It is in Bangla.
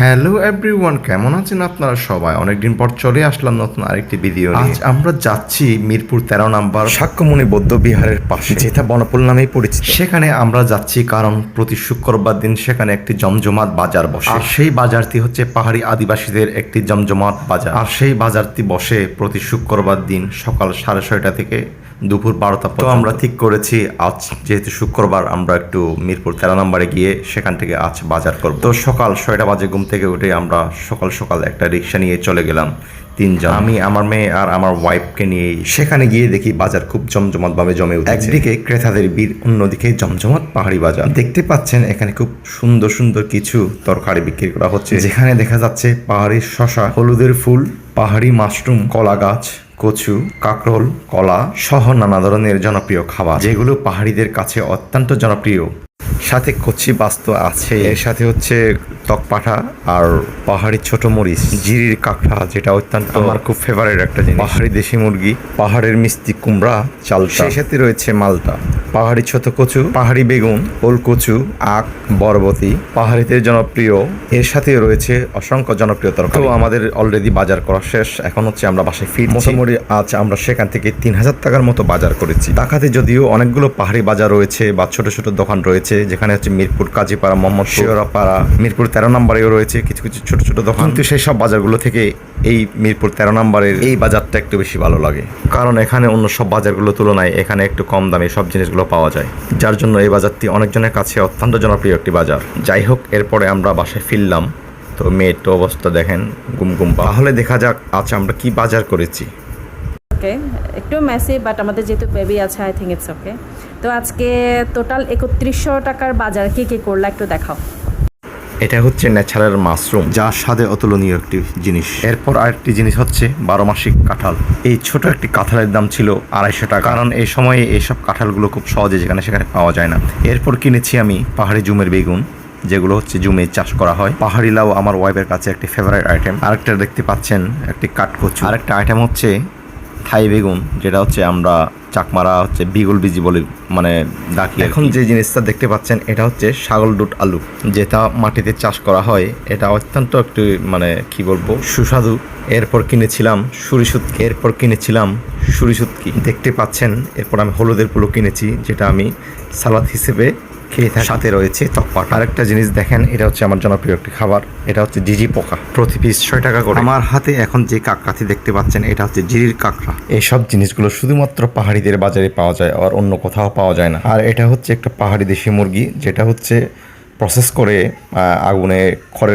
হ্যালো এভরিওয়ান, কেমন আছেন আপনারা সবাই? অনেকদিন পর চলে আসলাম নতুন আরেকটি ভিডিও নিয়ে। আজ আমরা যাচ্ছি মিরপুর 13 নম্বর শাক্যমুনি বৌদ্ধ বিহারের পাশে, যেটা বনপুল নামেই পরিচিত। সেখানে আমরা যাচ্ছি কারণ প্রতি শুক্রবার দিন সেখানে একটি জমজমাট বাজার বসে। আর সেই বাজারটি হচ্ছে পাহাড়ি আদিবাসীদের একটি জমজমাট বাজার। আর সেই বাজারটি বসে প্রতি শুক্রবার দিন সকাল 6:30 থেকে দুপুর 12টা পর্যন্ত। তো আমরা ঠিক করেছি আজ যেহেতু শুক্রবার, আমরা একটু মিরপুর 13 নম্বরে গিয়ে সেখান থেকে আজ বাজার করব। তো সকাল 6টা বাজে ঘুম থেকে উঠে আমরা সকাল সকাল একটা রিক্সা নিয়ে চলে গেলাম তিনজন, আমি, আমার মেয়ে আর আমার ওয়াইফকে নিয়ে। সেখানে গিয়ে দেখি বাজার খুব জমজমাট ভাবে জমে উঠেছে। একদিকে ক্রেতাদের ভিড়, অন্যদিকে জমজমাট পাহাড়ি বাজার। দেখতে পাচ্ছেন এখানে খুব সুন্দর সুন্দর কিছু তরকারি বিক্রি করা হচ্ছে, যেখানে দেখা যাচ্ছে পাহাড়ি শসা, হলুদের ফুল, পাহাড়ি মাশরুম, কলা গাছ, কচু, কাঁকরোল, কলা সহ নানা ধরনের জনপ্রিয় খাবার, যেগুলো পাহাড়িদের কাছে অত্যন্ত জনপ্রিয়। সাথে কচি বাস্ত আছে, এর সাথে হচ্ছে তকপাঠা আর পাহাড়ি ছোট মরিচ, জিরির কাঁকড়া, যেটা অত্যন্ত আমার খুব ফেভারিট একটা জিনিস, পাহাড়ি দেশি মুরগি, পাহাড়ের মিষ্টি কুমড়া, চালতা, সেই সাথে রয়েছে মালটা, পাহাড়ি ছোট কচু, পাহাড়ি বেগুন, ওল কচু, আখ, বরবতি, পাহাড়িদের জনপ্রিয়। এর সাথে রয়েছে অসংখ্য জনপ্রিয় তরকারি। তো আমাদের অলরেডি বাজার করা শেষ, এখন হচ্ছে আমরা বাসায় ফিরছি। মোটামুটি আজ আমরা সেখান থেকে 3000 টাকার মতো বাজার করেছি। ঢাকাতে যদিও অনেকগুলো পাহাড়ি বাজার রয়েছে বা ছোট ছোট দোকান রয়েছে, যেখানে হচ্ছে মিরপুর, কাজীপাড়া, মোহাম্মদপুরা, মিরপুর 13 নম্বরেও রয়েছে কিছু কিছু ছোট ছোট দোকান। কিন্তু সেই সব বাজারগুলো থেকে এই মিরপুর 13 নম্বরের এই বাজারটা একটু বেশি ভালো লাগে, কারণ এখানে অন্য সব বাজারগুলোর তুলনায় এখানে একটু কম দামে সব জিনিসগুলো পাওয়া যায়, যার জন্য এই বাজারটি অনেকজনের কাছে অত্যন্ত জনপ্রিয় একটি বাজার। যাই হোক, এরপরে আমরা বাসায় ফিরলাম। তো মেয়ের তো অবস্থা দেখেন, গুমগুম। তাহলে দেখা যাক আজ আমরা কি বাজার করেছি। ওকে, একটু মেসি, বাট আমাদের যেহেতু বেবি আছে আই থিঙ্ক ইটস ওকে। তো আজকে টোটাল 3100 টাকার বাজার কি কি করলা একটু দেখাও। এটা হচ্ছে ন্যাচারাল মাশরুম, যা স্বাদে অতুলনীয় একটি জিনিস। এরপর আরেকটি জিনিস হচ্ছে 12 মাসিক কাঁঠাল। এই ছোট একটি কাঁঠালের দাম ছিল 250 টাকা, কারণ এই সময়ে এইসব কাঁঠালগুলো খুব সহজে যেখানে সেখানে পাওয়া যায় না। এরপর কিনেছি আমি পাহাড়ি জুমের বেগুন, যেগুলো হচ্ছে জুমে চাষ করা হয়। পাহাড়ি লাউ আমার ওয়াইফের কাছে একটি ফেভারিট আইটেম। আরেকটা দেখতে পাচ্ছেন একটি কাঠকচু। আরেকটা আইটেম হচ্ছে থাই বেগুন, যেটা হচ্ছে আমরা চাকমারা হচ্ছে বিগুল বিজি বলে মানে ডাকি। এখন যে জিনিসটা দেখতে পাচ্ছেন এটা হচ্ছে ছাগল দুধ আলু, যেটা মাটিতে চাষ করা হয়। এটা অত্যন্ত একটু মানে কি বলবো, সুস্বাদু। এরপর কিনেছিলাম সুরিশুটকি, দেখতে পাচ্ছেন। এরপর আমি হলুদের পুলো কিনেছি, যেটা আমি সালাদ হিসেবে খেয়ে থাকি। সাথে রয়েছে তকপাট। আরেকটা জিনিস দেখেন, এটা হচ্ছে আমার জনপ্রিয় একটি খাবার, এটা হচ্ছে জিজি পোকা, প্রতি পিস 6 টাকা করে। আমার হাতে এখন যে কাঁকড়াটি দেখতে পাচ্ছেন এটা হচ্ছে জিরির কাঁকড়া। এইসব জিনিসগুলো শুধুমাত্র পাহাড়িদের বাজারে পাওয়া যায়, আর অন্য কোথাও পাওয়া যায় না। আর এটা হচ্ছে একটা পাহাড়ি দেশি মুরগি, যেটা হচ্ছে প্রসেস করে আগুনে খড়ের